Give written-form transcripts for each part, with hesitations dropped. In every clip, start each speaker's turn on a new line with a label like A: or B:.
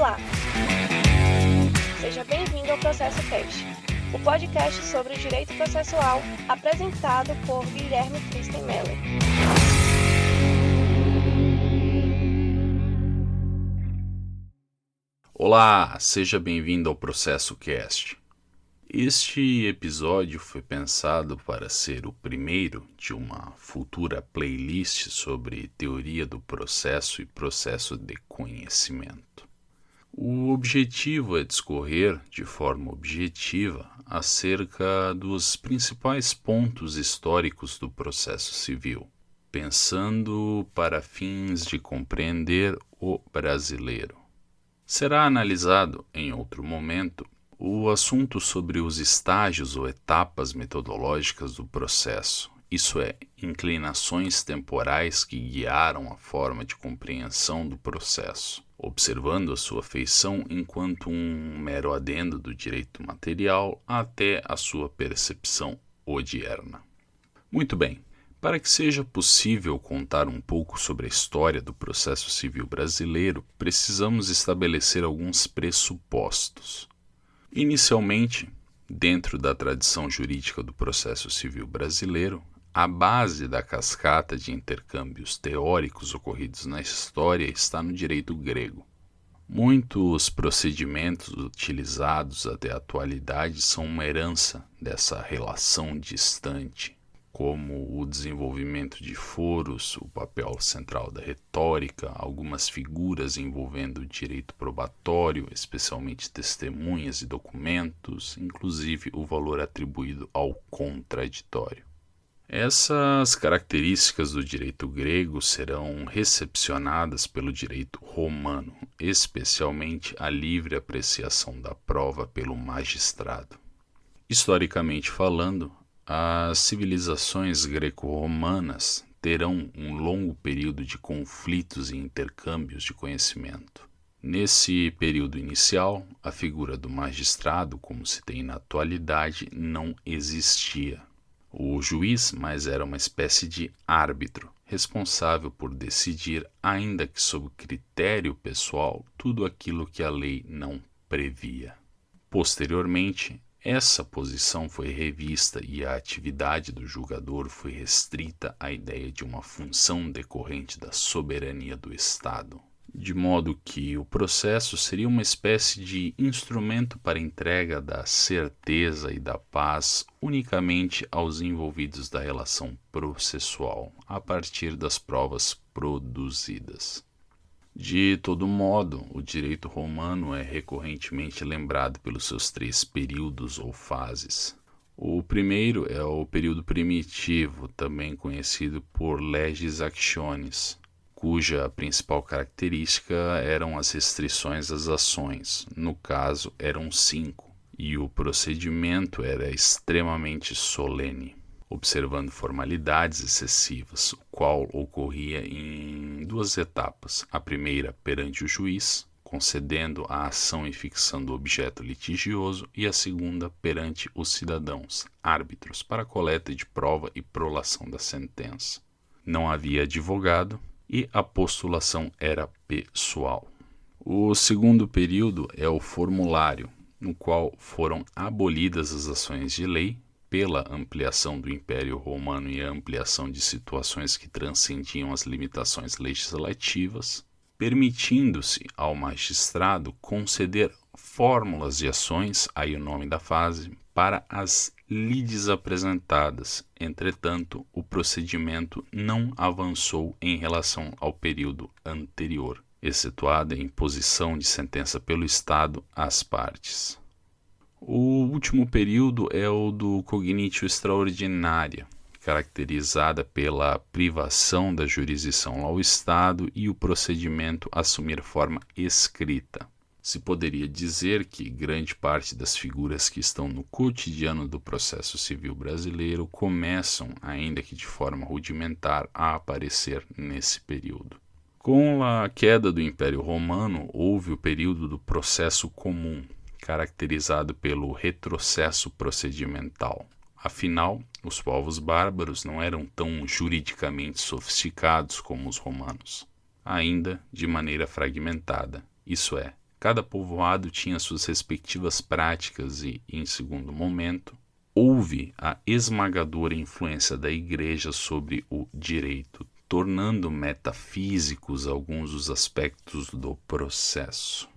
A: Olá! Seja bem-vindo ao Processo Cast, o podcast sobre o direito processual apresentado por Guilherme Kristen Meller.
B: Olá, seja bem-vindo ao Processo Cast. Este episódio foi pensado para ser o primeiro de uma futura playlist sobre teoria do processo e processo de conhecimento. O objetivo é discorrer de forma objetiva acerca dos principais pontos históricos do processo civil, pensando para fins de compreender o brasileiro. Será analisado, em outro momento, o assunto sobre os estágios ou etapas metodológicas do processo, isso é, inclinações temporais que guiaram a forma de compreensão do processo, observando a sua feição enquanto um mero adendo do direito material até a sua percepção odierna. Muito bem. Para que seja possível contar um pouco sobre a história do processo civil brasileiro, precisamos estabelecer alguns pressupostos. Inicialmente, dentro da tradição jurídica do processo civil brasileiro, a base da cascata de intercâmbios teóricos ocorridos na história está no direito grego. Muitos procedimentos utilizados até a atualidade são uma herança dessa relação distante, como o desenvolvimento de foros, o papel central da retórica, algumas figuras envolvendo o direito probatório, especialmente testemunhas e documentos, inclusive o valor atribuído ao contraditório. Essas características do direito grego serão recepcionadas pelo direito romano, especialmente a livre apreciação da prova pelo magistrado. Historicamente falando, as civilizações greco-romanas terão um longo período de conflitos e intercâmbios de conhecimento. Nesse período inicial, a figura do magistrado, como se tem na atualidade, não existia. O juiz mais era uma espécie de árbitro, responsável por decidir, ainda que sob critério pessoal, tudo aquilo que a lei não previa. Posteriormente, essa posição foi revista e a atividade do julgador foi restrita à ideia de uma função decorrente da soberania do Estado, de modo que o processo seria uma espécie de instrumento para entrega da certeza e da paz unicamente aos envolvidos da relação processual, a partir das provas produzidas. De todo modo, o direito romano é recorrentemente lembrado pelos seus três períodos ou fases. O primeiro é o período primitivo, também conhecido por leges actionis, cuja principal característica eram as restrições às ações, no caso eram 5, e o procedimento era extremamente solene, observando formalidades excessivas, o qual ocorria em 2 etapas. A primeira perante o juiz, concedendo a ação e fixando o objeto litigioso, e a segunda perante os cidadãos, árbitros, para a coleta de prova e prolação da sentença. Não havia advogado e a postulação era pessoal. O segundo período é o formulário, no qual foram abolidas as ações de lei, pela ampliação do Império Romano e a ampliação de situações que transcendiam as limitações legislativas, permitindo-se ao magistrado conceder fórmulas de ações, aí o nome da fase, para as lides apresentadas. Entretanto, o procedimento não avançou em relação ao período anterior, excetuada a imposição de sentença pelo Estado às partes. O último período é o do cognitio extraordinária, caracterizada pela privação da jurisdição ao Estado e o procedimento assumir forma escrita. Se poderia dizer que grande parte das figuras que estão no cotidiano do processo civil brasileiro começam, ainda que de forma rudimentar, a aparecer nesse período. Com a queda do Império Romano, houve o período do processo comum, caracterizado pelo retrocesso procedimental. Afinal, os povos bárbaros não eram tão juridicamente sofisticados como os romanos, ainda de maneira fragmentada, isso é, Cada povoado tinha suas respectivas práticas e, em segundo momento, houve a esmagadora influência da Igreja sobre o direito, tornando metafísicos alguns dos aspectos do processo.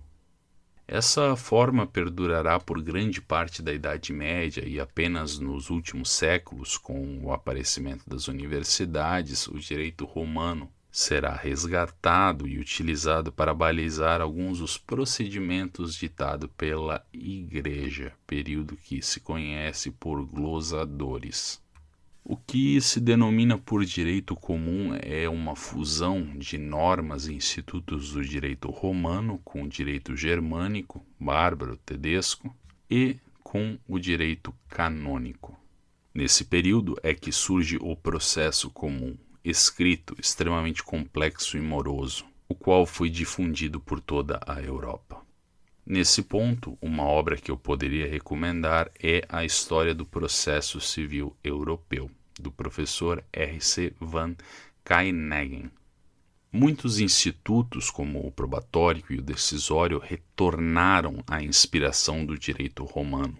B: Essa forma perdurará por grande parte da Idade Média e apenas nos últimos séculos, com o aparecimento das universidades, o direito romano será resgatado e utilizado para balizar alguns dos procedimentos ditados pela Igreja, período que se conhece por glosadores. O que se denomina por direito comum é uma fusão de normas e institutos do direito romano com o direito germânico, bárbaro, tedesco, e com o direito canônico. Nesse período é que surge o processo comum, escrito, extremamente complexo e moroso, o qual foi difundido por toda a Europa. Nesse ponto, uma obra que eu poderia recomendar é A História do Processo Civil Europeu, do professor R.C. van Kynegen. Muitos institutos, como o probatório e o decisório, retornaram à inspiração do direito romano.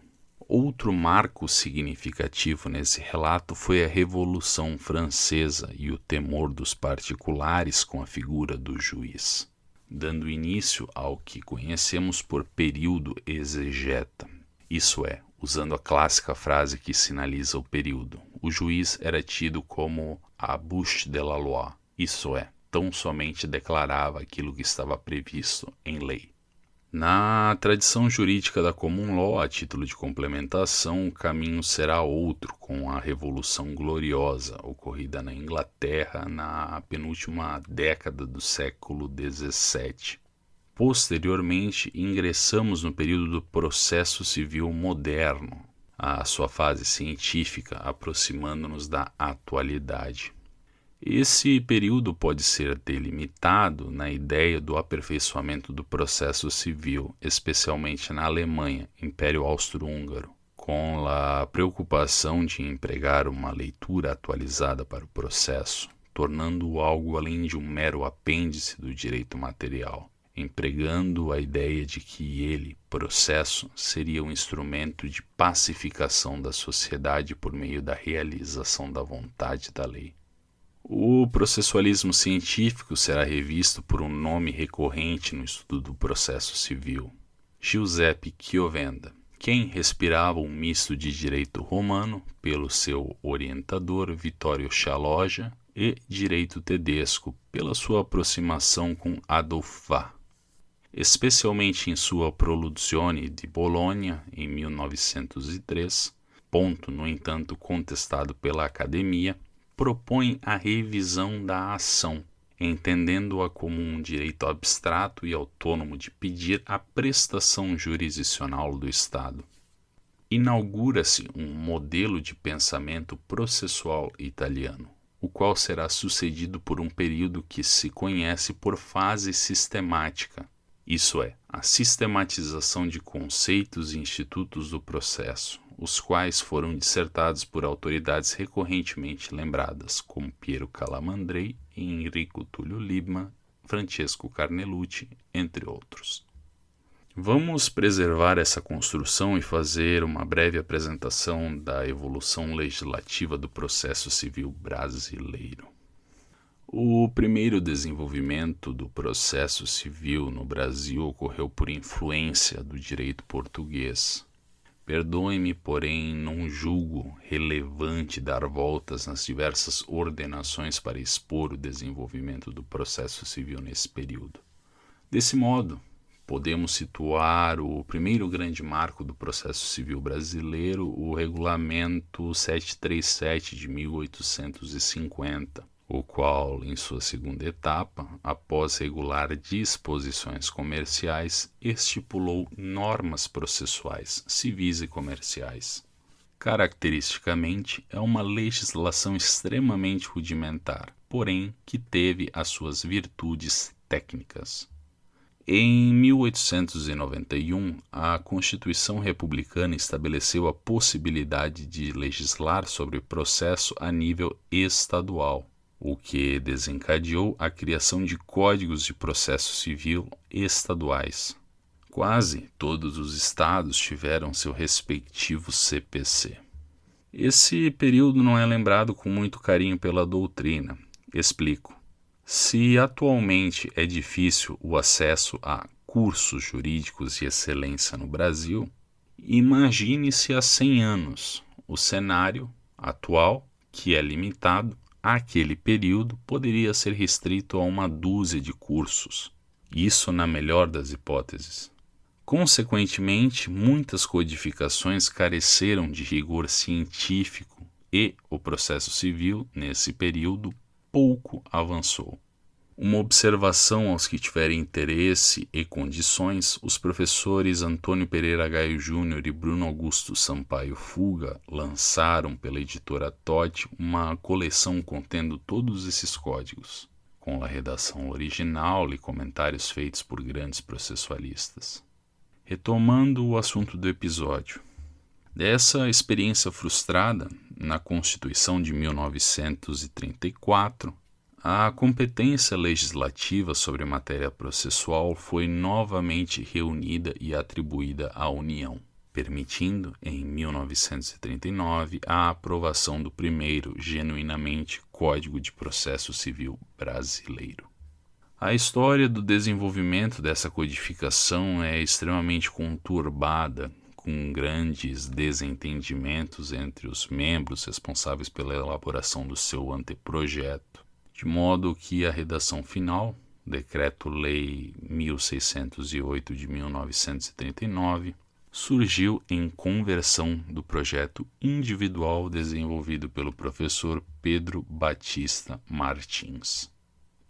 B: Outro marco significativo nesse relato foi a Revolução Francesa e o temor dos particulares com a figura do juiz, dando início ao que conhecemos por período exegeta. Isso é, usando a clássica frase que sinaliza o período, o juiz era tido como a bouche de la loi, isso é, tão somente declarava aquilo que estava previsto em lei. Na tradição jurídica da Common Law, a título de complementação, o caminho será outro, com a Revolução Gloriosa, ocorrida na Inglaterra na penúltima década do século XVII. Posteriormente, ingressamos no período do processo civil moderno, a sua fase científica, aproximando-nos da atualidade. Esse período pode ser delimitado na ideia do aperfeiçoamento do processo civil, especialmente na Alemanha, Império Austro-Húngaro, com a preocupação de empregar uma leitura atualizada para o processo, tornando-o algo além de um mero apêndice do direito material, empregando a ideia de que ele, processo, seria um instrumento de pacificação da sociedade por meio da realização da vontade da lei. O processualismo científico será revisto por um nome recorrente no estudo do processo civil, Giuseppe Chiovenda, quem respirava um misto de direito romano pelo seu orientador Vittorio Cialoja e direito tedesco pela sua aproximação com Adolf Vahr. Especialmente em sua Produzione di Bologna, em 1903, ponto, no entanto, contestado pela Academia, propõe a revisão da ação, entendendo-a como um direito abstrato e autônomo de pedir a prestação jurisdicional do Estado. Inaugura-se um modelo de pensamento processual italiano, o qual será sucedido por um período que se conhece por fase sistemática, isso é, a sistematização de conceitos e institutos do processo, os quais foram dissertados por autoridades recorrentemente lembradas, como Piero Calamandrei, Enrico Tullio Libma, Francesco Carnelucci, entre outros. Vamos preservar essa construção e fazer uma breve apresentação da evolução legislativa do processo civil brasileiro. O primeiro desenvolvimento do processo civil no Brasil ocorreu por influência do direito português. Perdoe-me, porém, não julgo relevante dar voltas nas diversas ordenações para expor o desenvolvimento do processo civil nesse período. Desse modo, podemos situar o primeiro grande marco do processo civil brasileiro, o Regulamento 737 de 1850, o qual, em sua segunda etapa, após regular disposições comerciais, estipulou normas processuais, civis e comerciais. Caracteristicamente, é uma legislação extremamente rudimentar, porém que teve as suas virtudes técnicas. Em 1891, a Constituição Republicana estabeleceu a possibilidade de legislar sobre o processo a nível estadual, o que desencadeou a criação de códigos de processo civil estaduais. Quase todos os estados tiveram seu respectivo CPC. Esse período não é lembrado com muito carinho pela doutrina. Explico. Se atualmente é difícil o acesso a cursos jurídicos de excelência no Brasil, imagine-se há 100 anos. O cenário atual, que é limitado, àquele período poderia ser restrito a uma dúzia de cursos. Isso na melhor das hipóteses. Consequentemente, muitas codificações careceram de rigor científico e o processo civil, nesse período, pouco avançou. Uma observação aos que tiverem interesse e condições, os professores Antônio Pereira Gaio Júnior e Bruno Augusto Sampaio Fuga lançaram pela editora Todt uma coleção contendo todos esses códigos, com a redação original e comentários feitos por grandes processualistas. Retomando o assunto do episódio. Dessa experiência frustrada, na Constituição de 1934, a competência legislativa sobre matéria processual foi novamente reunida e atribuída à União, permitindo, em 1939, a aprovação do primeiro, genuinamente, Código de Processo Civil brasileiro. A história do desenvolvimento dessa codificação é extremamente conturbada, com grandes desentendimentos entre os membros responsáveis pela elaboração do seu anteprojeto, de modo que a redação final, Decreto-Lei 1608 de 1939, surgiu em conversão do projeto individual desenvolvido pelo professor Pedro Batista Martins.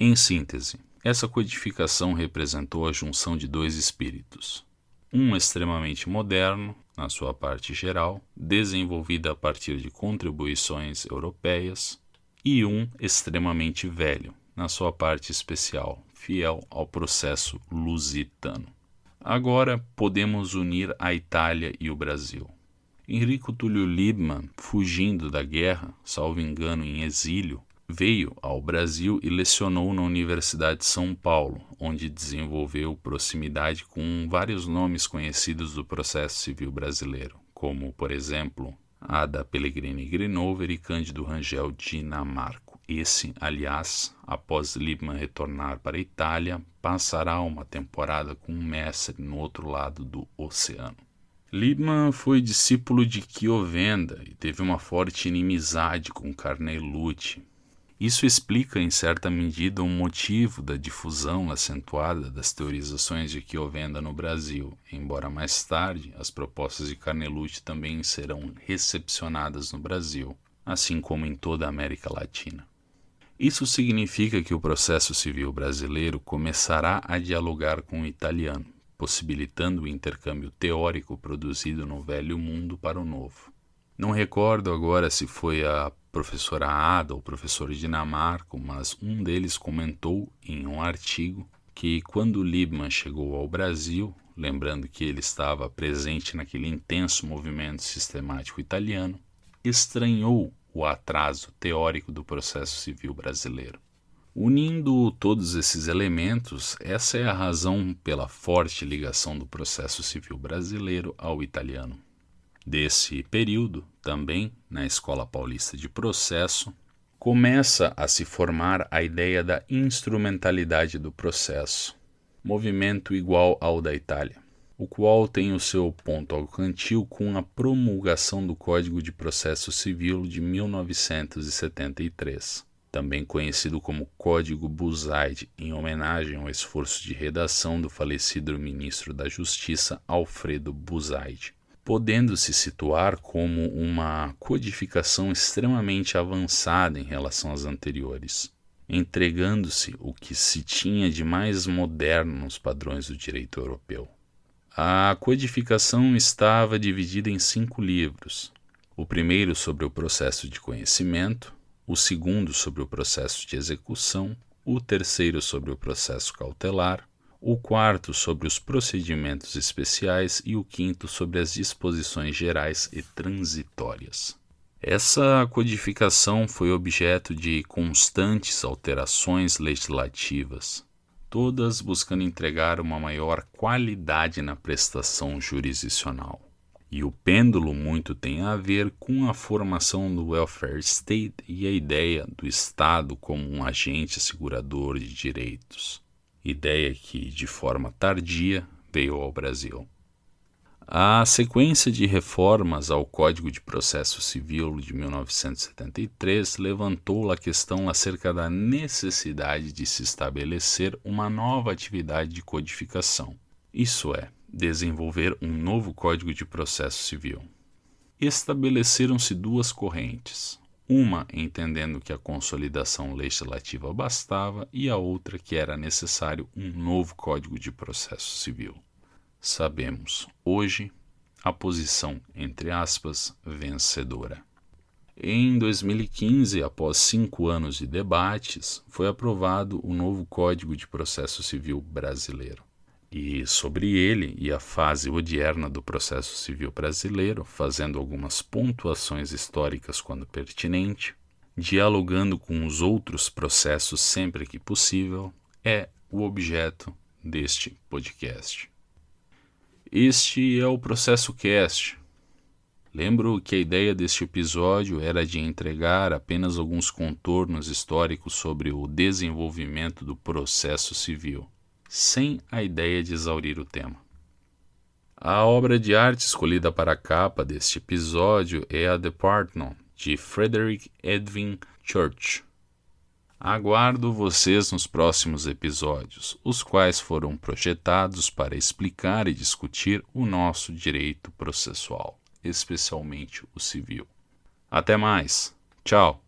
B: Em síntese, essa codificação representou a junção de dois espíritos. Um extremamente moderno, na sua parte geral, desenvolvida a partir de contribuições europeias, e um extremamente velho, na sua parte especial, fiel ao processo lusitano. Agora podemos unir a Itália e o Brasil. Enrico Túlio Liebmann, fugindo da guerra, salvo engano em exílio, veio ao Brasil e lecionou na Universidade de São Paulo, onde desenvolveu proximidade com vários nomes conhecidos do processo civil brasileiro, como, por exemplo, Ada Pellegrini Grinover e Cândido Rangel Dinamarco. Esse, aliás, após Liebmann retornar para a Itália, passará uma temporada com um mestre no outro lado do oceano. Liebmann foi discípulo de Chiovenda e teve uma forte inimizade com Carnelucci. Isso explica, em certa medida, o motivo da difusão acentuada das teorizações de Chiovenda no Brasil, embora mais tarde as propostas de Carnelucci também serão recepcionadas no Brasil, assim como em toda a América Latina. Isso significa que o processo civil brasileiro começará a dialogar com o italiano, possibilitando o intercâmbio teórico produzido no Velho Mundo para o Novo. Não recordo agora se foi a professora Ada ou o professor Dinamarco, mas um deles comentou em um artigo que quando Liebmann chegou ao Brasil, lembrando que ele estava presente naquele intenso movimento sistemático italiano, estranhou o atraso teórico do processo civil brasileiro. Unindo todos esses elementos, essa é a razão pela forte ligação do processo civil brasileiro ao italiano. Desse período, também, na Escola Paulista de Processo, começa a se formar a ideia da instrumentalidade do processo, movimento igual ao da Itália, o qual tem o seu ponto ao cantil com a promulgação do Código de Processo Civil de 1973, também conhecido como Código Buzaide, em homenagem ao esforço de redação do falecido ministro da Justiça Alfredo Buzaide, podendo se situar como uma codificação extremamente avançada em relação às anteriores, entregando-se o que se tinha de mais moderno nos padrões do direito europeu. A codificação estava dividida em 5 livros, o primeiro sobre o processo de conhecimento, o segundo sobre o processo de execução, o terceiro sobre o processo cautelar, o quarto sobre os procedimentos especiais e o quinto sobre as disposições gerais e transitórias. Essa codificação foi objeto de constantes alterações legislativas. todas buscando entregar uma maior qualidade na prestação jurisdicional. E o pêndulo muito tem a ver com a formação do welfare state e a ideia do Estado como um agente assegurador de direitos, ideia que, de forma tardia, veio ao Brasil. A sequência de reformas ao Código de Processo Civil de 1973 levantou a questão acerca da necessidade de se estabelecer uma nova atividade de codificação, isso é, desenvolver um novo Código de Processo Civil. Estabeleceram-se duas correntes, uma entendendo que a consolidação legislativa bastava e a outra que era necessário um novo Código de Processo Civil. Sabemos, hoje, a posição, entre aspas, vencedora. Em 2015, após 5 anos de debates, foi aprovado o novo Código de Processo Civil brasileiro. E sobre ele e a fase odierna do processo civil brasileiro, fazendo algumas pontuações históricas quando pertinente, dialogando com os outros processos sempre que possível, é o objeto deste podcast. Este é o Processo Cast. Lembro que a ideia deste episódio era de entregar apenas alguns contornos históricos sobre o desenvolvimento do processo civil, sem a ideia de exaurir o tema. A obra de arte escolhida para a capa deste episódio é a The Parthenon, de Frederick Edwin Church. Aguardo vocês nos próximos episódios, os quais foram projetados para explicar e discutir o nosso direito processual, especialmente o civil. Até mais. Tchau.